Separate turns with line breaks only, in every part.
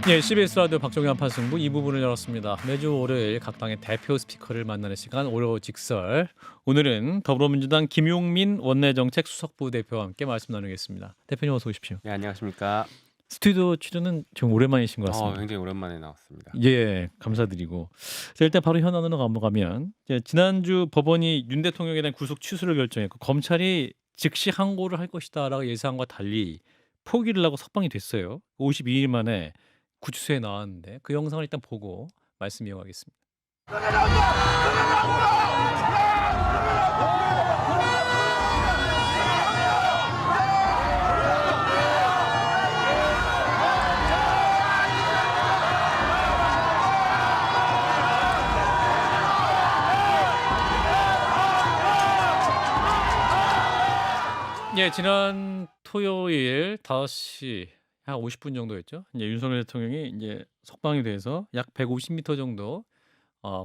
예, CBS 라디오 박정희 한판승부 이 부분을 열었습니다. 매주 월요일 각 당의 대표 스피커를 만나는 시간 오로직설. 오늘은 더불어민주당 김용민 원내정책수석부 대표와 함께 말씀 나누겠습니다. 대표님 어서 오십시오.
네, 안녕하십니까.
스튜디오 출연은 좀 오랜만이신 것 같습니다.
굉장히 오랜만에 나왔습니다.
예, 감사드리고. 자, 일단 바로 현안으로 넘어가면 지난주 법원이 윤 대통령에 대한 구속 취소를 결정했고 검찰이 즉시 항고를 할 것이다라고 예상과 달리 포기를 하고 석방이 됐어요. 52일 만에 구치소에 나왔는데 그 영상을 일단 보고 말씀 이어가겠습니다. 예, 지난 토요일 5시 한 50분 정도였죠. 이제 윤석열 대통령이 이제 석방이 돼서 약 150m 정도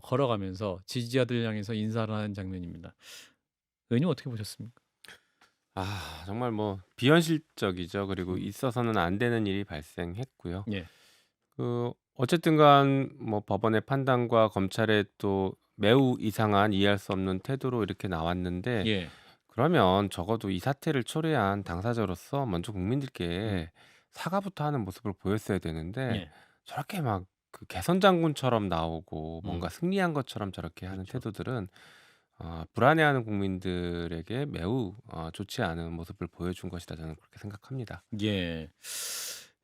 걸어가면서 지지자들 향해서 인사를 하는 장면입니다. 의원님 어떻게 보셨습니까?
정말 뭐 비현실적이죠. 그리고
음.
있어서는 안 되는 일이 발생했고요.
예.
어쨌든 간 뭐 법원의 판단과 검찰의 또 매우 이상한 이해할 수 없는 태도로 이렇게 나왔는데
예.
그러면 적어도 이 사태를 초래한 당사자로서 먼저
음.
국민들께 사과부터 하는 모습을 보였어야 되는데
예.
저렇게 막 그 개선 장군처럼 나오고 뭔가
음.
승리한 것처럼 저렇게 하는
그렇죠.
태도들은 불안해하는 국민들에게 매우 좋지 않은 모습을 보여준 것이다 저는 그렇게 생각합니다.
예.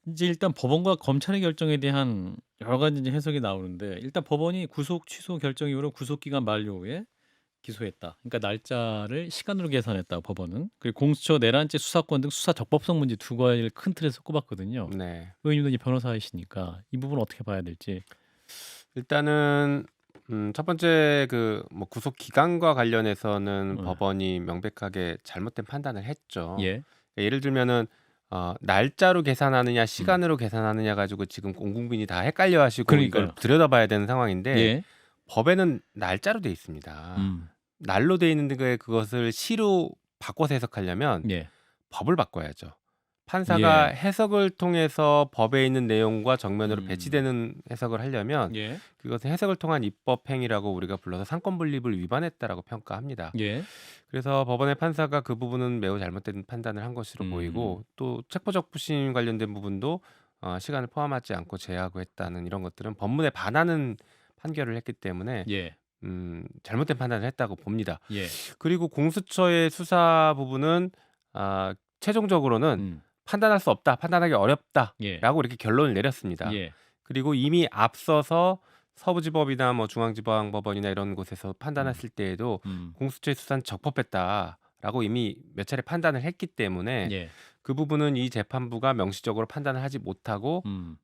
이제 일단 법원과 검찰의 결정에 대한 여러 가지 이제 해석이 나오는데 일단 법원이 구속 취소 결정 이후로 구속 기간 만료에 기소했다. 그러니까 날짜를 시간으로 계산했다 법원은. 그리고 공수처 내란죄 수사권 등 수사 적법성 문제 두 가지를 큰 틀에서 꼽았거든요.
네.
의원님도 이제 변호사이시니까 이 부분 어떻게 봐야 될지.
일단은 첫 번째 그 뭐 구속 기간과 관련해서는
어,
법원이 명백하게 잘못된 판단을 했죠.
예.
예를 들면은 날짜로 계산하느냐
음.
시간으로 계산하느냐 가지고 지금 온 국민이 다 헷갈려 하시고 이걸
그러니까요.
들여다봐야 되는 상황인데
예.
법에는 날짜로 돼 있습니다.
음.
날로 돼 있는 데 그것을 시로 바꿔서 해석하려면
예.
법을 바꿔야죠. 판사가
예.
해석을 통해서 법에 있는 내용과 정면으로
음.
배치되는 해석을 하려면
예.
그것은 해석을 통한 입법 행위라고 우리가 불러서 상권 분립을 위반했다라고 평가합니다.
예.
그래서 법원의 판사가 그 부분은 매우 잘못된 판단을 한 것으로
음.
보이고 또 체포적 부심 관련된 부분도 시간을 포함하지 않고 제하고 했다는 이런 것들은 법문에 반하는 판결을 했기 때문에
예.
잘못된 판단을 했다고 봅니다.
예.
그리고 공수처의 수사 부분은 최종적으로는
음.
판단할 수 없다, 판단하기
예.
어렵다라고 이렇게 결론을 내렸습니다.
예.
그리고 이미 앞서서 서부지법이나 뭐 중앙지방법원이나 이런 곳에서
음.
판단했을 때에도
음.
공수처의 수사는 적법했다라고 이미 몇 차례 판단을 했기 때문에
예.
그 부분은 이 재판부가 명시적으로 판단을 하지 못하고
음.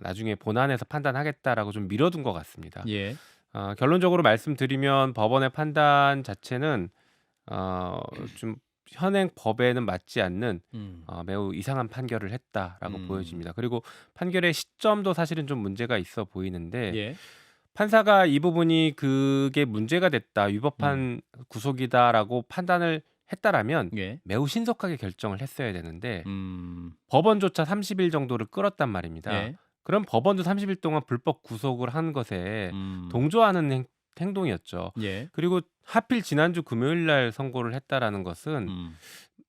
나중에 본안에서 판단하겠다라고 좀 미뤄둔 것 같습니다.
예.
결론적으로 말씀드리면 법원의 판단 자체는 좀 현행 법에는 맞지 않는
음.
매우 이상한 판결을 했다라고
음.
보여집니다. 그리고 판결의 시점도 사실은 좀 문제가 있어 보이는데
예.
판사가 이 부분이 그게 문제가 됐다,
음.
위법한 구속이다라고 판단을 했다라면
예.
매우 신속하게 결정을 했어야 되는데
음.
법원조차 30일 정도를 끌었단 말입니다.
예.
그럼 법원도 30일 동안 불법 구속을 한 것에
음.
동조하는 행동이었죠.
예.
그리고 하필 지난주 금요일 날 선고를 했다라는 것은
음.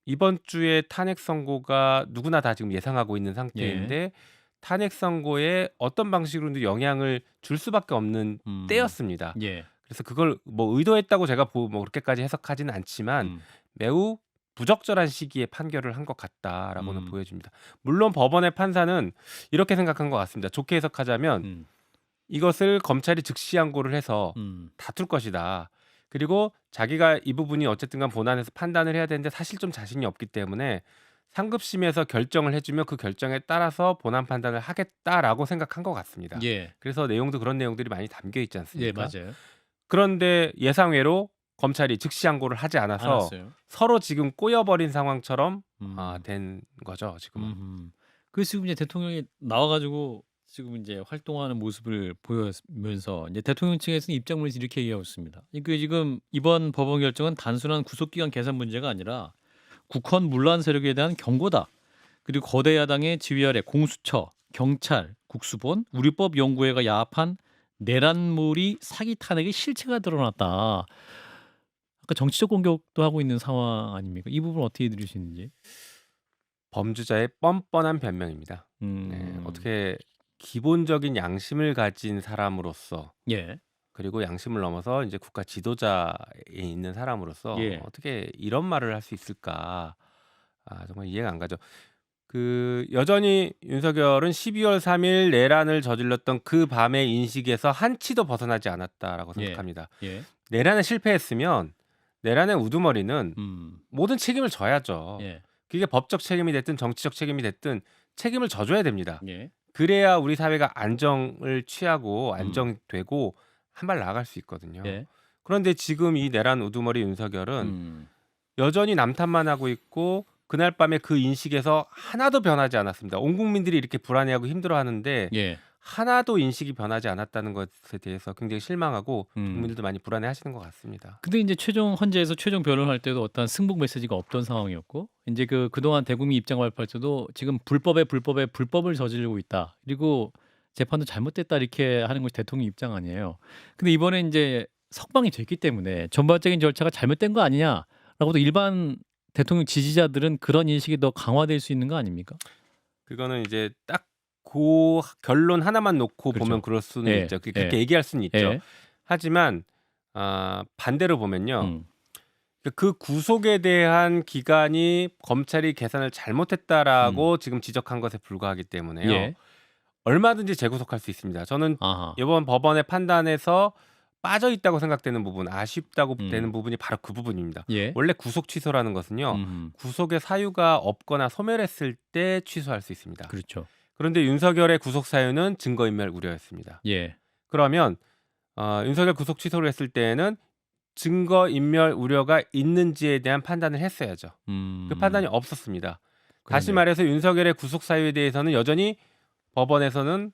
이번 주에 탄핵 선고가 누구나 다 지금 예상하고 있는
예.
상태인데 탄핵 선고에 어떤 방식으로든 영향을 줄 수밖에 없는
음.
때였습니다.
예.
그래서 그걸 뭐 의도했다고 제가 뭐 그렇게까지 해석하지는 않지만
음.
매우 부적절한 시기에 판결을 한 것 같다라고는
음.
보여집니다. 물론 법원의 판사는 이렇게 생각한 것 같습니다. 좋게 해석하자면
음.
이것을 검찰이 즉시 항고를 해서
음.
다툴 것이다. 그리고 자기가 이 부분이 어쨌든 간 본안에서 판단을 해야 되는데 사실 좀 자신이 없기 때문에 상급심에서 결정을 해주면 그 결정에 따라서 본안 판단을 하겠다라고 생각한 것 같습니다.
예.
그래서 내용도 그런 내용들이 많이 담겨 있지
예,
않습니까?
맞아요.
그런데 예상외로 검찰이 즉시 항고를 하지 않아서
알았어요.
서로 지금 꼬여버린 상황처럼
음.
된 거죠, 지금은.
그래서 지금 이제 대통령이 나와 가지고 지금 이제 활동하는 모습을 보여면서 이제 대통령 측에서는 입장문에서 이렇게 얘기하고 있습니다. 이게 지금 이번 법원 결정은 단순한 구속기간 계산 문제가 아니라 국헌 문란 세력에 대한 경고다. 그리고 거대 야당의 지휘 아래 공수처, 경찰, 국수본, 우리법 연구회가 야합한 내란몰이 사기 탄핵의 실체가 드러났다. 아까 정치적 공격도 하고 있는 상황 아닙니까? 이 부분 어떻게 들으시는지?
범죄자의 뻔뻔한 변명입니다. 네.
음.
어떻게 기본적인 양심을 가진 사람으로서
예.
그리고 양심을 넘어서 이제 국가 지도자에 있는 사람으로서
예.
어떻게 이런 말을 할 수 있을까? 정말 이해가 안 가죠. 여전히 윤석열은 12월 3일 내란을 저질렀던 그 밤의 인식에서 한치도 벗어나지 않았다라고
예.
생각합니다.
예.
내란에 실패했으면 내란의 우두머리는
음.
모든 책임을 져야죠.
예.
그게 법적 책임이 됐든 정치적 책임이 됐든 책임을 져줘야 됩니다.
예.
그래야 우리 사회가 안정을 취하고
음.
안정되고 한 발 나아갈 수 있거든요.
예.
그런데 지금 이 내란 우두머리 윤석열은
음.
여전히 남탓만 하고 있고 그날 밤에 그 인식에서 하나도 변하지 않았습니다. 온 국민들이 이렇게 불안해하고 힘들어하는데
예.
하나도 인식이 변하지 않았다는 것에 대해서 굉장히 실망하고
음.
국민들도 많이 불안해하시는 것 같습니다.
근데 이제 최종 헌재에서 최종 변론할 때도 어떤 승복 메시지가 없던 상황이었고 이제 그동안 대국민 입장 발표할 때도 지금 불법을 저지르고 있다. 그리고 재판도 잘못됐다 이렇게 하는 것이 대통령 입장 아니에요. 근데 이번에 이제 석방이 됐기 때문에 전반적인 절차가 잘못된 거 아니냐라고도 일반 대통령 지지자들은 그런 인식이 더 강화될 수 있는 거 아닙니까?
그거는 이제 딱 그 결론 하나만 놓고
그렇죠.
보면 그럴 수는
예.
있죠. 그렇게
예.
얘기할 수는 있죠.
예.
하지만 반대로 보면요.
음.
그 구속에 대한 기간이 검찰이 계산을 잘못했다라고 지금 지적한 것에 불과하기 때문에요.
예.
얼마든지 재구속할 수 있습니다. 저는
아하.
이번 법원의 판단에서 빠져 있다고 생각되는 부분, 아쉽다고
음.
되는 부분이 바로 그 부분입니다.
예.
원래 구속 취소라는 것은요. 구속의 사유가 없거나 소멸했을 때 취소할 수 있습니다.
그렇죠.
그런데 윤석열의 구속 사유는 증거인멸 우려였습니다.
예.
그러면 윤석열 구속 취소를 했을 때에는 증거인멸 우려가 있는지에 대한 판단을 했어야죠. 그 판단이 없었습니다. 다시
그러네요.
말해서 윤석열의 구속 사유에 대해서는 여전히 법원에서는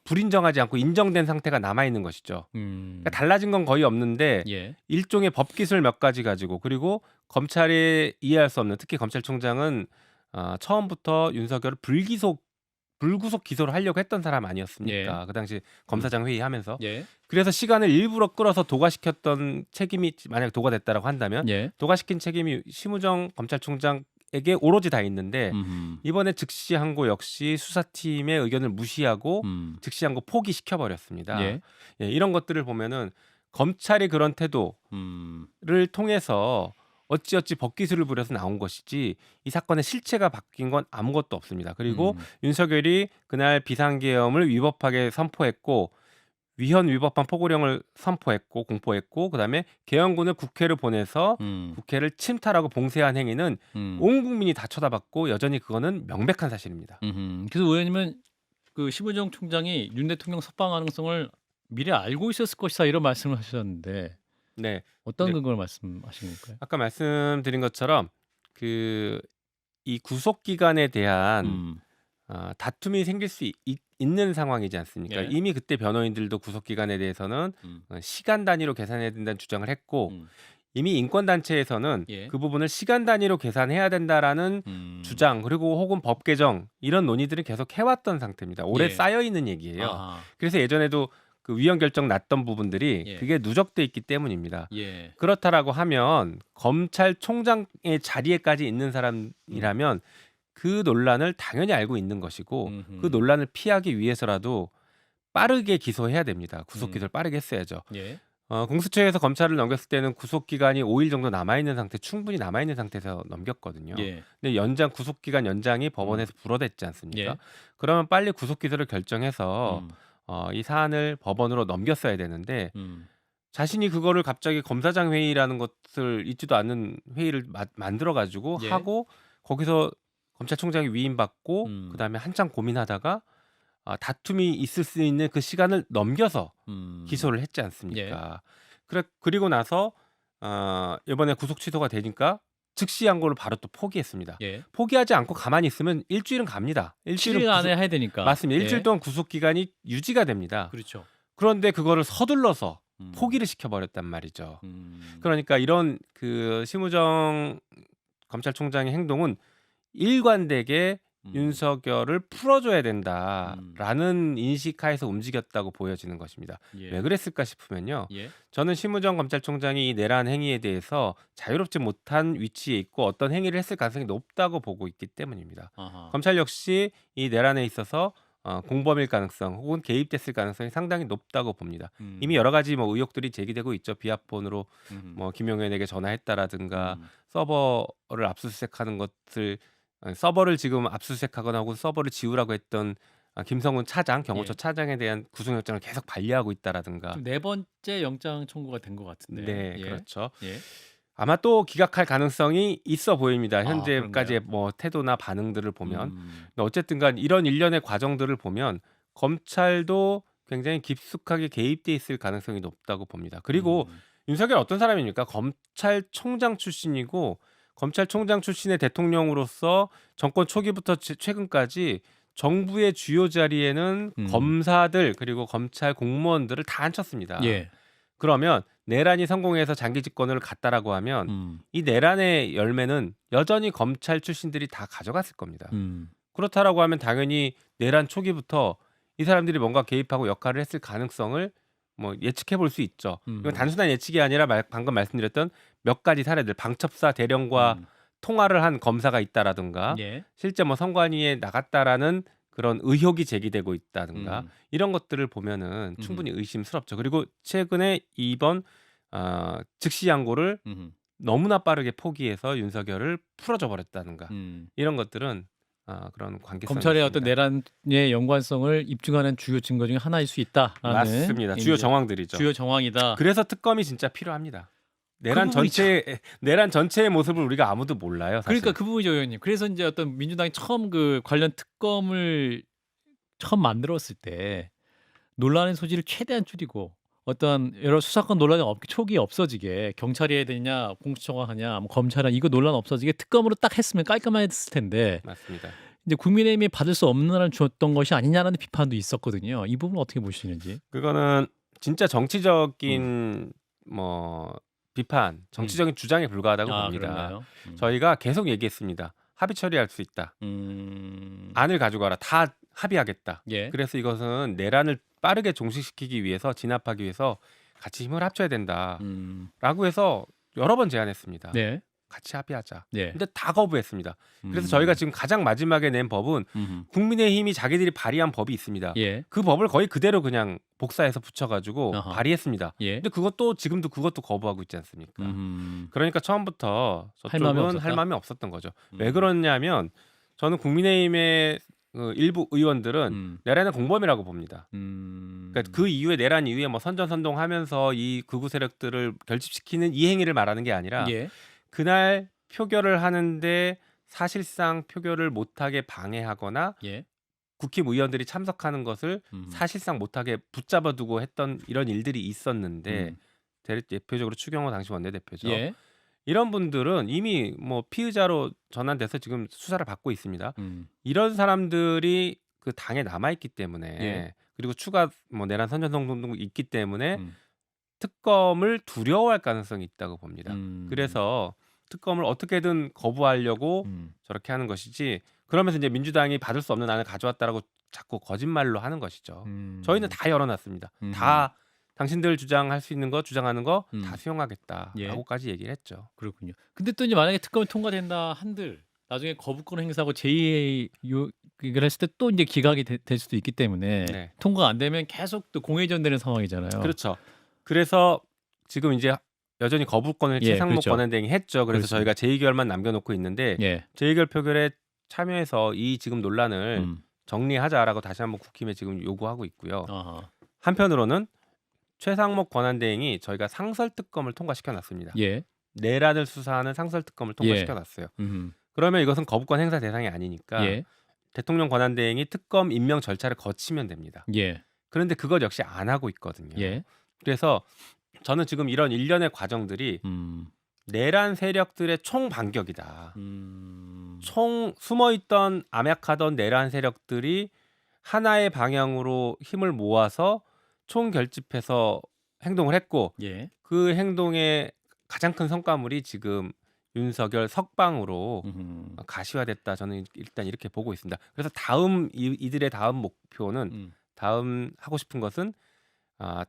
불인정하지 않고 인정된 상태가 남아 있는 것이죠. 그러니까 달라진 건 거의 없는데
예.
일종의 법 기술 몇 가지 가지고 그리고 검찰이 이해할 수 없는 특히 검찰총장은 처음부터 윤석열을 불구속 기소를 하려고 했던 사람 아니었습니까? 그 당시 검사장 회의하면서
예.
그래서 시간을 일부러 끌어서 도과시켰던 책임이 만약 도과됐다라고 한다면
예.
도과시킨 책임이 심우정 검찰총장에게 오로지 다 있는데 이번에 즉시 항고 역시 수사팀의 의견을 무시하고 즉시 항고 포기시켜 버렸습니다.
예.
예, 이런 것들을 보면은 검찰이 그런 태도를 통해서 어찌어찌 법기술을 부려서 나온 것이지 이 사건의 실체가 바뀐 건 아무것도 없습니다. 그리고 윤석열이 그날 비상계엄을 위법하게 선포했고 위헌 위법한 포고령을 선포했고 공포했고 그다음에 계엄군을 국회를 보내서 국회를 침탈하고 봉쇄한 행위는 온 국민이 다 쳐다봤고 여전히 그거는 명백한 사실입니다.
그래서 의원님은 그 심우정 총장이 윤 대통령 석방 가능성을 미리 알고 있었을 것이다 이런 말씀을 하셨는데
네.
어떤
네.
근거를 말씀하신 걸까요?
아까 말씀드린 것처럼 이 구속 기간에 대한 다툼이 생길 수 있는 상황이지 않습니까?
예.
이미 그때 변호인들도 구속 기간에 대해서는 시간 단위로 계산해야 된다는 주장을 했고 이미 인권 단체에서는
예.
그 부분을 시간 단위로 계산해야 된다라는 주장 그리고 혹은 법 개정 이런 논의들을 계속 해왔던 상태입니다. 오래
예.
쌓여 있는 얘기예요.
아하.
그래서 예전에도 그 위헌 결정 났던 부분들이
예.
그게 누적돼 있기 때문입니다.
예.
그렇다라고 하면 검찰총장의 자리에까지 있는 사람이라면 그 논란을 당연히 알고 있는 것이고 그 논란을 피하기 위해서라도 빠르게 기소해야 됩니다. 구속 기소를 빠르게 했어야죠.
예.
공수처에서 검찰을 넘겼을 때는 구속 기간이 5일 정도 남아 있는 상태, 충분히 남아 있는 상태에서 넘겼거든요.
예.
근데 구속 기간 연장이 법원에서 불어댔지 않습니까?
예.
그러면 빨리 구속 기소를 결정해서 이 사안을 법원으로 넘겼어야 되는데 자신이 그거를 갑자기 검사장 회의라는 것을 있지도 않은 회의를 만들어 가지고
예.
하고 거기서 검찰총장이 위임받고 그다음에 한참 고민하다가 다툼이 있을 수 있는 그 시간을 넘겨서 기소를 했지 않습니까? 그리고 나서 이번에 구속 취소가 되니까 즉시 항고를 바로 또 포기했습니다.
예.
포기하지 않고 가만히 있으면 일주일은 갑니다.
7일 안에 해야 되니까.
맞습니다. 일주일
예.
동안 구속 기간이 유지가 됩니다.
그렇죠.
그런데 그거를 서둘러서 포기를 시켜버렸단 말이죠. 그러니까 이런 심우정 검찰총장의 행동은 일관되게 윤석열을 풀어줘야
음.
된다라는 인식하에서 움직였다고 보여지는 것입니다. 왜
예.
그랬을까 싶으면요.
예.
저는 심우정 검찰총장이 이 내란 행위에 대해서 자유롭지 못한 위치에 있고 어떤 행위를 했을 가능성이 높다고 보고 있기 때문입니다.
아하.
검찰 역시 이 내란에 있어서 공범일 가능성 혹은 개입됐을 가능성이 상당히 높다고 봅니다. 이미 여러 가지 뭐 의혹들이 제기되고 있죠. 비아폰으로 뭐 김용현에게 전화했다라든가 서버를 압수수색하는 것을 서버를 지금 압수수색하거나 혹은 서버를 지우라고 했던 김성훈 차장, 경호처
예.
차장에 대한 구속영장을 계속 발리하고 있다라든가.
지금 네 번째 영장 청구가 된 것 같은데.
네,
예.
그렇죠.
예.
아마 또 기각할 가능성이 있어 보입니다.
아,
현재까지의
그런가요?
뭐 태도나 반응들을 보면.
음.
근데 어쨌든간 이런 일련의 과정들을 보면 검찰도 굉장히 깊숙하게 개입돼 있을 가능성이 높다고 봅니다. 그리고
음.
윤석열 어떤 사람입니까? 검찰총장 출신이고 검찰총장 출신의 대통령으로서 정권 초기부터 최근까지 정부의 주요 자리에는 검사들 그리고 검찰 공무원들을 다 앉혔습니다.
예.
그러면 내란이 성공해서 장기 집권을 갔다라고 하면 이 내란의 열매는 여전히 검찰 출신들이 다 가져갔을 겁니다. 그렇다라고 하면 당연히 내란 초기부터 이 사람들이 뭔가 개입하고 역할을 했을 가능성을 뭐 예측해 볼 수 있죠. 이건 단순한 예측이 아니라 방금 말씀드렸던 몇 가지 사례들, 방첩사 대령과 통화를 한 검사가 있다라든가
예.
실제 뭐 선관위에 나갔다라는 그런 의혹이 제기되고 있다든가 이런 것들을 보면은 충분히 의심스럽죠. 그리고 최근에 이번 즉시 양고를 너무나 빠르게 포기해서 윤석열을 풀어줘 버렸다든가 이런 것들은 그런 관계성이
검찰의
있습니다.
어떤 내란의 연관성을 입증하는 주요 증거 중에 하나일 수 있다라는
맞습니다. 주요
이제
정황들이죠.
주요 정황이다.
그래서 특검이 진짜 필요합니다.
그
내란
부분이죠.
내란 전체의 모습을 우리가 아무도 몰라요. 사실.
그러니까 그 부분이죠, 의원님. 그래서 이제 어떤 민주당이 처음 그 관련 특검을 처음 만들었을 때 논란의 소지를 최대한 줄이고 어떤 여러 수사권 논란이 초기에 없어지게 경찰이 해야 되냐, 공수처가 하냐, 뭐 검찰이 이거 논란 없어지게 특검으로 딱 했으면 깔끔했을 텐데
맞습니다.
이제 국민의힘이 받을 수 없는 한을 줬던 것이 아니냐라는 비판도 있었거든요. 이 부분 어떻게 보시는지?
그거는 진짜 정치적인 뭐 비판, 정치적인 주장에 불과하다고
아,
봅니다.
그런가요?
저희가 계속 얘기했습니다. 합의 처리할 수 있다. 안을 가져가라. 다 합의하겠다.
예.
그래서 이것은 내란을 빠르게 종식시키기 위해서 진압하기 위해서 같이 힘을 합쳐야 된다라고 해서 여러 번 제안했습니다.
네.
같이 합의하자.
네.
근데 다 거부했습니다. 그래서 저희가 지금 가장 마지막에 낸 법은 국민의힘이 자기들이 발의한 법이 있습니다.
예.
그 법을 거의 그대로 그냥 복사해서 붙여가지고
아하.
발의했습니다.
예.
근데 그것도 지금도 그것도 거부하고 있지 않습니까? 그러니까 처음부터
할 마음이
저쪽은
없었다?
할 마음이 없었던 거죠. 왜 그러냐면 저는 국민의힘의 일부 의원들은 내란의 공범이라고 봅니다. 그러니까 그 이후에 내란 이후에 뭐 선전선동하면서 이 극우 세력들을 결집시키는 이 행위를 말하는 게 아니라
예.
그날 표결을 하는데 사실상 표결을 못하게 방해하거나
예.
국힘의원들이 참석하는 것을 사실상 못하게 붙잡아두고 했던 이런 일들이 있었는데 대표적으로 추경호 당시 원내대표죠.
예.
이런 분들은 이미 뭐 피의자로 전환돼서 지금 수사를 받고 있습니다. 이런 사람들이 그 당에 남아있기 때문에
예.
그리고 추가 뭐 내란 선전선동도 있기 때문에 특검을 두려워할 가능성이 있다고 봅니다. 그래서 특검을 어떻게든 거부하려고 저렇게 하는 것이지 그러면서 이제 민주당이 받을 수 없는 안을 가져왔다라고 자꾸 거짓말로 하는 것이죠. 저희는 다 열어놨습니다. 다 당신들 주장할 수 있는 거 주장하는 거 다 수용하겠다라고까지 얘기를 했죠.
그렇군요. 근데 또 이제 만약에 특검이 통과된다 한들 나중에 거부권 행사하고 제2의 이걸 했을 때 또 이제 기각이 될 수도 있기 때문에
네.
통과 안 되면 계속 또 공회전되는 상황이잖아요.
그렇죠. 그래서 지금 이제 여전히 거부권을
예,
최상목
그렇죠.
권한대행이 했죠. 그래서
그렇습니다.
저희가 재의결만 남겨놓고 있는데
예.
재의결 표결에 참여해서 이 지금 논란을 정리하자라고 다시 한번 국힘에 지금 요구하고 있고요.
아하.
한편으로는 최상목 권한대행이 저희가 상설특검을 통과시켜놨습니다.
예.
내란을 수사하는 상설특검을 통과시켜놨어요. 그러면 이것은 거부권 행사 대상이 아니니까
예.
대통령 권한대행이 특검 임명 절차를 거치면 됩니다.
예.
그런데 그것 역시 안 하고 있거든요.
예.
그래서 저는 지금 이런 일련의 과정들이 내란 세력들의 총 반격이다. 총 숨어있던 암약하던 내란 세력들이 하나의 방향으로 힘을 모아서 총 결집해서 행동을 했고
예.
그 행동의 가장 큰 성과물이 지금 윤석열 석방으로
음.
가시화됐다. 저는 일단 이렇게 보고 있습니다. 그래서 다음 이들의 다음 목표는
음.
다음 하고 싶은 것은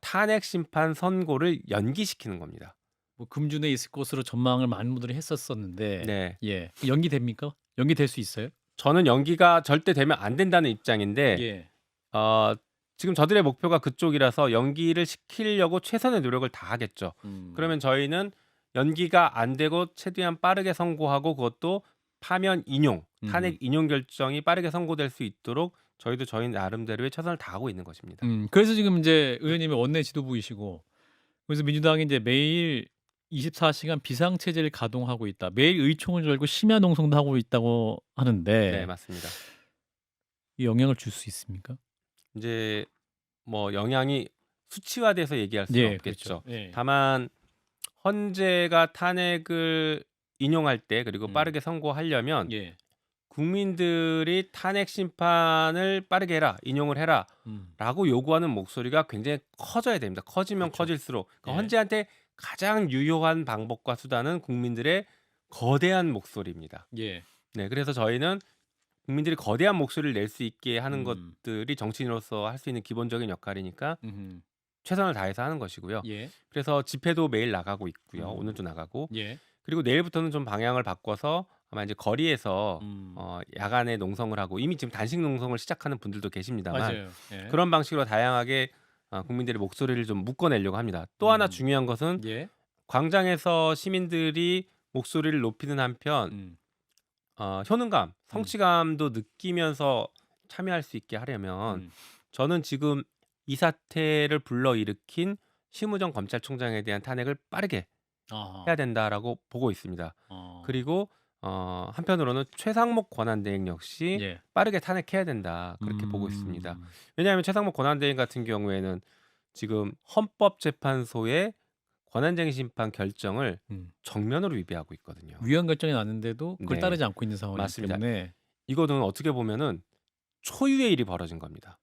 탄핵 심판 선고를 연기시키는 겁니다.
뭐 금주내 있을 것으로 전망을 많은 분들이 했었었는데
네.
예. 연기됩니까? 연기될 수 있어요?
저는 연기가 절대 되면 안 된다는 입장인데
예.
어 지금 저들의 목표가 그쪽이라서 연기를 시키려고 최선의 노력을 다하겠죠. 그러면 저희는 연기가 안 되고 최대한 빠르게 선고하고 그것도 파면 인용, 탄핵 인용 결정이 빠르게 선고될 수 있도록 저희도 저희 나름대로의 최선을 다하고 있는 것입니다.
그래서 지금 이제 의원님이 원내 지도부이시고 그래서 민주당이 이제 매일 24시간 비상체제를 가동하고 있다. 매일 의총을 열고 심야 농성도 하고 있다고
네,
하는데
맞습니다.
이 영향을 줄 수 있습니까?
이제 뭐 영향이 수치화돼서 얘기할 수는
예,
없겠죠.
그렇죠. 예.
다만 헌재가 탄핵을 인용할 때 그리고
음.
빠르게 선고하려면
예.
국민들이 탄핵 심판을 빠르게 해라, 인용을 해라
음.
라고 요구하는 목소리가 굉장히 커져야 됩니다. 커지면
그렇죠.
커질수록 그러니까
예.
헌재한테 가장 유효한 방법과 수단은 국민들의 거대한 목소리입니다.
예.
네, 그래서 저희는 국민들이 거대한 목소리를 낼 수 있게 하는
음.
것들이 정치인으로서 할 수 있는 기본적인 역할이니까
음흠.
최선을 다해서 하는 것이고요.
예.
그래서 집회도 매일 나가고 있고요.
음.
오늘도 나가고.
예.
그리고 내일부터는 좀 방향을 바꿔서 아마 이제 거리에서
음.
야간에 농성을 하고 이미 지금 단식 농성을 시작하는 분들도 계십니다만
맞아요. 예.
그런 방식으로 다양하게 국민들의 목소리를 좀 묶어내려고 합니다. 또 하나 중요한 것은
예.
광장에서 시민들이 목소리를 높이는 한편
음.
효능감, 성취감도 느끼면서 참여할 수 있게 하려면 저는 지금 이 사태를 불러일으킨 심우정 검찰총장에 대한 탄핵을 빠르게
아하.
해야 된다라고 보고 있습니다.
어.
그리고 한편으로는 최상목 권한대행 역시
예.
빠르게 탄핵해야 된다 그렇게 보고 있습니다. 왜냐하면 최상목 권한대행 같은 경우에는 지금 헌법재판소의 권한쟁의 심판 결정을 정면으로 위배하고 있거든요.
위헌 결정이 났는데도 그걸
네.
따르지 않고 있는 상황이기
맞습니다.
때문에
이거는 어떻게 보면은 초유의 일이 벌어진 겁니다.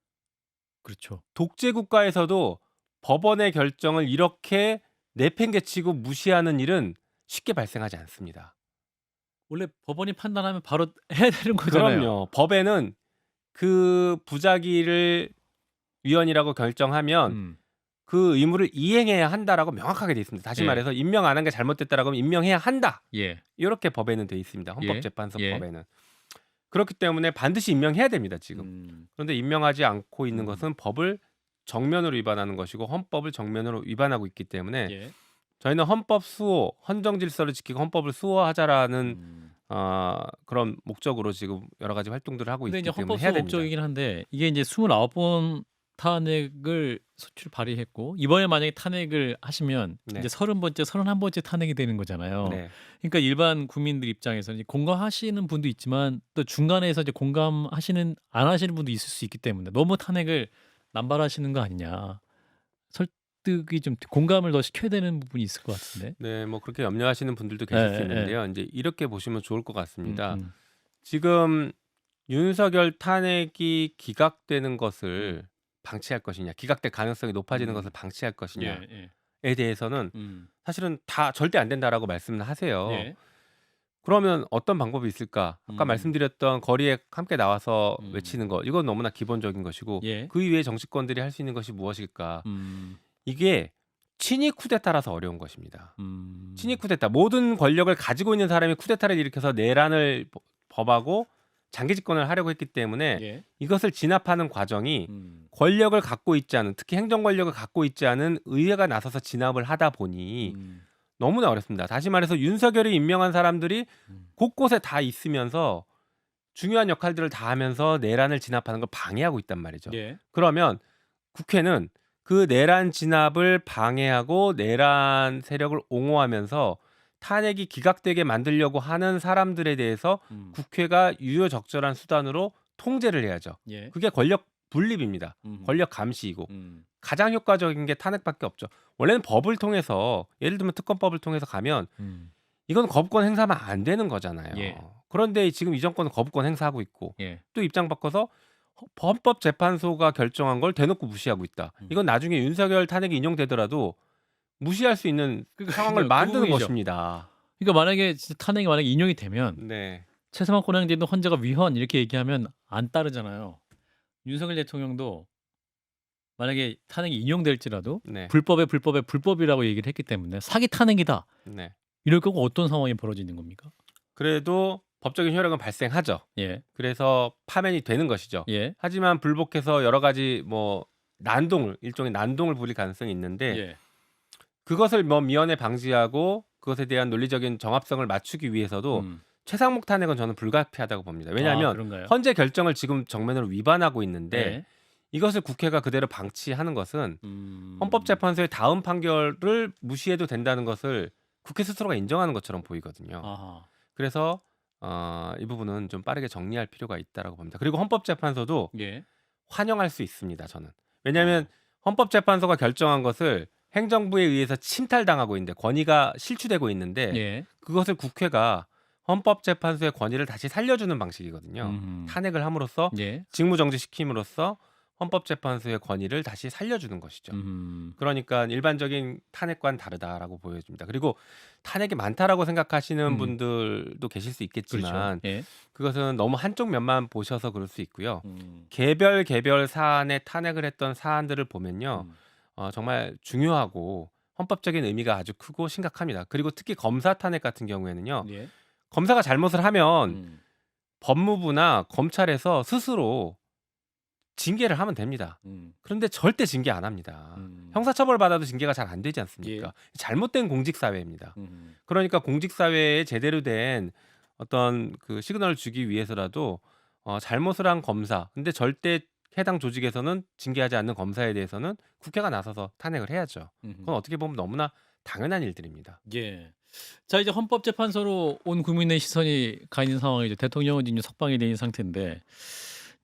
그렇죠.
독재 국가에서도 법원의 결정을 이렇게 내팽개치고 무시하는 일은 쉽게 발생하지 않습니다.
원래 법원이 판단하면 바로 해야 되는 거잖아요.
그럼요. 법에는 그 부작위를 위헌이라고 결정하면 그 의무를 이행해야 한다라고 명확하게 돼 있습니다. 다시
예.
말해서 임명 안 한 게 잘못됐다라고 하면 임명해야 한다.
예.
이렇게 법에는 돼 있습니다. 헌법재판소
예.
법에는. 그렇기 때문에 반드시 임명해야 됩니다, 지금. 그런데 임명하지 않고 있는 것은 법을 정면으로 위반하는 것이고 헌법을 정면으로 위반하고 있기 때문에
예.
저희는 헌법 수호, 헌정 질서를 지키고 헌법을 수호하자라는 그런 목적으로 지금 여러 가지 활동들을 하고
근데
있기
이제
때문에
헌법
해야
수호
됩니다.
목적이긴 한데 이게 이제 29번 탄핵을 소추를 발의했고 이번에 만약에 탄핵을 하시면
네.
이제 30번째, 31번째 탄핵이 되는 거잖아요.
네.
그러니까 일반 국민들 입장에서는 이제 공감하시는 분도 있지만 또 중간에서 이제 공감하시는 안 하시는 분도 있을 수 있기 때문에 너무 탄핵을 남발하시는 거 아니냐. 설득이 좀 공감을 더 시켜야 되는 부분이 있을 것 같은데.
네, 뭐 그렇게 염려하시는 분들도 계실
예,
수
예,
있는데요. 이제 이렇게 보시면 좋을 것 같습니다.
음, 음.
지금 윤석열 탄핵이 기각되는 것을 방치할 것이냐, 기각될 가능성이 높아지는 것을 방치할 것이냐에
예,
대해서는 사실은 다 절대 안 된다라고 말씀을 하세요.
예.
그러면 어떤 방법이 있을까? 아까
음.
말씀드렸던 거리에 함께 나와서
음.
외치는 것, 이건 너무나 기본적인 것이고
예.
그 이외에 정치권들이 할 수 있는 것이 무엇일까?
음,
이게 친위 쿠데타라서 어려운 것입니다.
음.
친위 쿠데타, 모든 권력을 가지고 있는 사람이 쿠데타를 일으켜서 내란을 법하고 장기 집권을 하려고 했기 때문에
예.
이것을 진압하는 과정이 권력을 갖고 있지 않은, 특히 행정 권력을 갖고 있지 않은 의회가 나서서 진압을 하다 보니 너무나 어렵습니다. 다시 말해서 윤석열이 임명한 사람들이 곳곳에 다 있으면서 중요한 역할들을 다 하면서 내란을 진압하는 걸 방해하고 있단 말이죠.
예.
그러면 국회는 그 내란 진압을 방해하고 내란 세력을 옹호하면서 탄핵이 기각되게 만들려고 하는 사람들에 대해서 국회가 유효적절한 수단으로 통제를 해야죠.
예.
그게 권력 분립입니다. 권력 감시이고 가장 효과적인 게 탄핵밖에 없죠. 원래는 법을 통해서, 예를 들면 특검법을 통해서 가면 이건 거부권 행사하면 안 되는 거잖아요.
예.
그런데 지금 이 정권은 거부권 행사하고 있고
예.
또 입장 바꿔서 헌법재판소가 결정한 걸 대놓고 무시하고 있다. 이건 나중에 윤석열 탄핵이 인용되더라도 무시할 수 있는 상황을
그
만드는
부분이죠.
것입니다.
그러니까 만약에 진짜 탄핵이 만약에 인용이 되면
네.
최상화 권한쟁도 헌재가 위헌 이렇게 얘기하면 안 따르잖아요. 윤석열 대통령도 만약에 탄핵이 인용될지라도
네.
불법에 불법이라고 얘기를 했기 때문에 사기 탄핵이다.
네.
이럴 거고 어떤 상황이 벌어지는 겁니까?
그래도 법적인 효력은 발생하죠.
예.
그래서 파면이 되는 것이죠.
예.
하지만 불복해서 여러 가지 뭐 일종의 난동을 부릴 가능성이 있는데
예.
그것을 뭐 미연에 방지하고 그것에 대한 논리적인 정합성을 맞추기 위해서도
음.
최상목 탄핵은 저는 불가피하다고 봅니다.
아,
왜냐하면
그런가요?
헌재 결정을 지금 정면으로 위반하고 있는데
네.
이것을 국회가 그대로 방치하는 것은
음.
헌법재판소의 다음 판결을 무시해도 된다는 것을 국회 스스로가 인정하는 것처럼 보이거든요.
아하.
그래서 이 부분은 좀 빠르게 정리할 필요가 있다라고 봅니다. 그리고 헌법재판소도
예.
환영할 수 있습니다. 저는. 왜냐하면
아.
헌법재판소가 결정한 것을 행정부에 의해서 침탈당하고 있는데 권위가 실추되고 있는데
예.
그것을 국회가 헌법재판소의 권위를 다시 살려주는 방식이거든요.
음.
탄핵을 함으로써
예.
직무정지시킴으로써 헌법재판소의 권위를 다시 살려주는 것이죠. 그러니까 일반적인 탄핵과는 다르다라고 보여집니다. 그리고 탄핵이 많다라고 생각하시는 분들도 계실 수
그렇죠.
있겠지만
예.
그것은 너무 한쪽 면만 보셔서 그럴 수 있고요.
음.
개별 사안에 탄핵을 했던 사안들을 보면요. 정말 중요하고 헌법적인 의미가 아주 크고 심각합니다. 그리고 특히 검사 탄핵 같은 경우에는요.
예.
검사가 잘못을 하면
음.
법무부나 검찰에서 스스로 징계를 하면 됩니다.
음.
그런데 절대 징계 안 합니다.
음.
형사처벌 받아도 징계가 잘 안 되지
예.
않습니까? 잘못된 공직사회입니다.
음.
그러니까 공직사회에 제대로 된 어떤 그 시그널을 주기 위해서라도 잘못을 한 검사, 근데 절대 해당 조직에서는 징계하지 않는 검사에 대해서는 국회가 나서서 탄핵을 해야죠. 그건 어떻게 보면 너무나 당연한 일들입니다.
예. 자, 이제 헌법재판소로 온 국민의 시선이 가 있는 상황이죠. 대통령은 지금 석방이 돼 있는 상태인데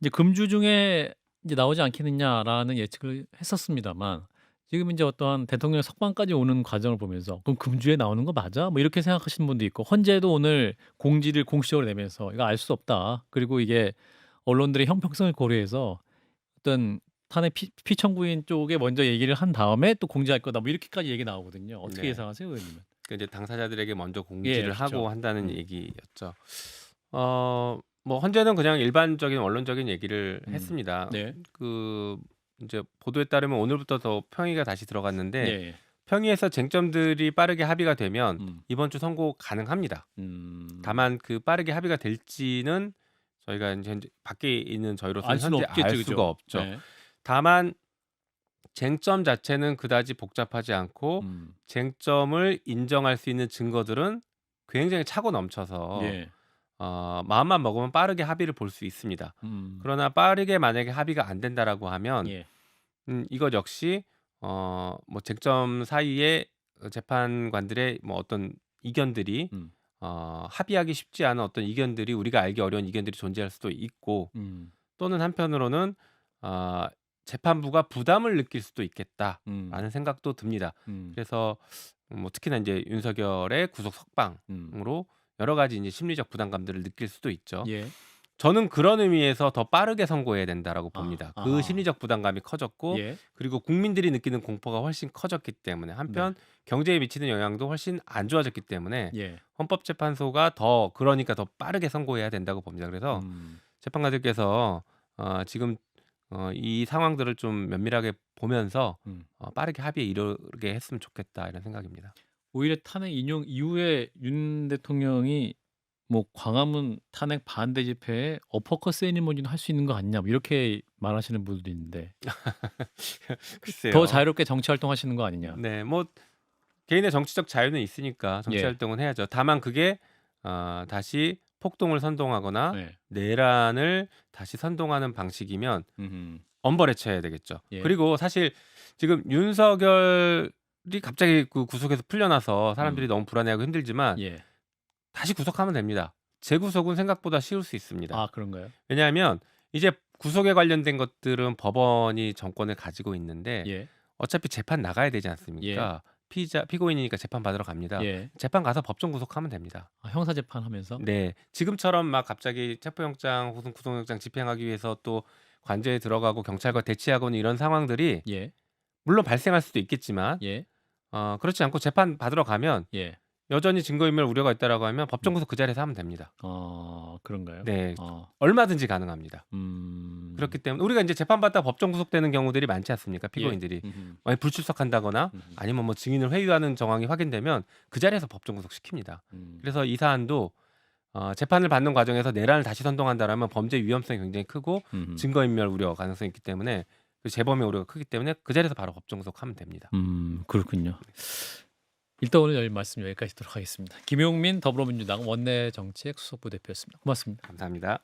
이제 금주 중에 이제 나오지 않겠느냐라는 예측을 했었습니다만 지금 이제 어떠한 대통령 석방까지 오는 과정을 보면서 그럼 금주에 나오는 거 맞아? 뭐 이렇게 생각하시는 분도 있고 헌재도 오늘 공지를 공식적으로 내면서 이거 알 수 없다. 그리고 이게 언론들의 형평성을 고려해서 어떤 탄핵 피청구인 쪽에 먼저 얘기를 한 다음에 또 공지할 거다. 뭐 이렇게까지 얘기 나오거든요. 어떻게
네.
예상하세요, 의원님은?
그 이제 당사자들에게 먼저
예,
공지를
그렇죠.
하고 한다는
음.
얘기였죠. 뭐 헌재는 그냥 일반적인 원론적인 얘기를 했습니다.
네.
그 이제 보도에 따르면 오늘부터 더 평의가 다시 들어갔는데
예.
평의에서 쟁점들이 빠르게 합의가 되면
음.
이번 주 선고 가능합니다.
음.
다만 그 빠르게 합의가 될지는 저희가 이제 현재 밖에 있는 저희로서는
알 수는
현재 알
없겠죠,
수가
그죠?
없죠.
네.
다만 쟁점 자체는 그다지 복잡하지 않고 쟁점을 인정할 수 있는 증거들은 굉장히 차고 넘쳐서
예.
마음만 먹으면 빠르게 합의를 볼 수 있습니다. 그러나 빠르게 만약에 합의가 안 된다라고 하면
예.
이것 역시 뭐 쟁점 사이에 재판관들의 뭐 어떤 이견들이 합의하기 쉽지 않은 어떤 이견들이 우리가 알기 어려운 이견들이 존재할 수도 있고 또는 한편으로는 재판부가 부담을 느낄 수도 있겠다라는 생각도 듭니다. 그래서 뭐 특히나 이제 윤석열의 구속 석방으로 여러 가지 이제 심리적 부담감들을 느낄 수도 있죠.
예.
저는 그런 의미에서 더 빠르게 선고해야 된다라고 봅니다. 그
아하.
심리적 부담감이 커졌고
예.
그리고 국민들이 느끼는 공포가 훨씬 커졌기 때문에 한편 경제에 미치는 영향도 훨씬 안 좋아졌기 때문에
예.
헌법재판소가 그러니까 더 빠르게 선고해야 된다고 봅니다. 그래서 재판관들께서 지금 이 상황들을 좀 면밀하게 보면서 빠르게 합의에 이르게 했으면 좋겠다 이런 생각입니다.
오히려 탄핵 인용 이후에 윤 대통령이 뭐 광화문 탄핵 반대 집회에 어퍼컷 세리머니도 할 수 있는 거 아니냐 뭐 이렇게 말하시는 분들도 있는데
글쎄요.
더 자유롭게 정치 활동하시는 거 아니냐.
네, 뭐 개인의 정치적 자유는 있으니까 정치
예.
활동은 해야죠. 다만 그게 다시 폭동을 선동하거나
네.
내란을 다시 선동하는 방식이면
음흠.
엄벌에 처해야 되겠죠.
예.
그리고 사실 지금 윤석열이 갑자기 그 구속에서 풀려나서 사람들이 너무 불안해하고 힘들지만
예.
다시 구속하면 됩니다. 재구속은 생각보다 쉬울 수 있습니다.
아, 그런가요?
왜냐하면 이제 구속에 관련된 것들은 법원이 정권을 가지고 있는데
예.
어차피 재판 나가야 되지 않습니까? 피고인이니까 재판 받으러 갑니다.
예.
재판 가서 법정 구속하면 됩니다.
형사 재판 하면서?
네, 지금처럼 막 갑자기 체포영장 혹은 구속영장 집행하기 위해서 또 관저에 들어가고 경찰과 대치하고는 이런 상황들이
예.
물론 발생할 수도 있겠지만
예.
그렇지 않고 재판 받으러 가면
예.
여전히 증거인멸 우려가 있다라고 하면 법정 구속 그 자리에서 하면 됩니다.
그런가요?
네.
아.
얼마든지 가능합니다.
음.
그렇기 때문에 우리가 이제 재판받다가 법정 구속되는 경우들이 많지 않습니까?
예.
피고인들이.
음음.
만약 불출석한다거나
음음.
아니면 뭐 증인을 회유하는 정황이 확인되면 그 자리에서 법정 구속시킵니다.
음.
그래서 이 사안도 재판을 받는 과정에서 내란을 다시 선동한다라면 범죄 위험성이 굉장히 크고
음음.
증거인멸 우려 가능성이 있기 때문에 그 재범의 우려가 크기 때문에 그 자리에서 바로 법정 구속하면 됩니다.
그렇군요. 일단 오늘 말씀 여기까지 하도록 하겠습니다. 김용민 더불어민주당 원내정책 수석부대표였습니다. 고맙습니다.
감사합니다.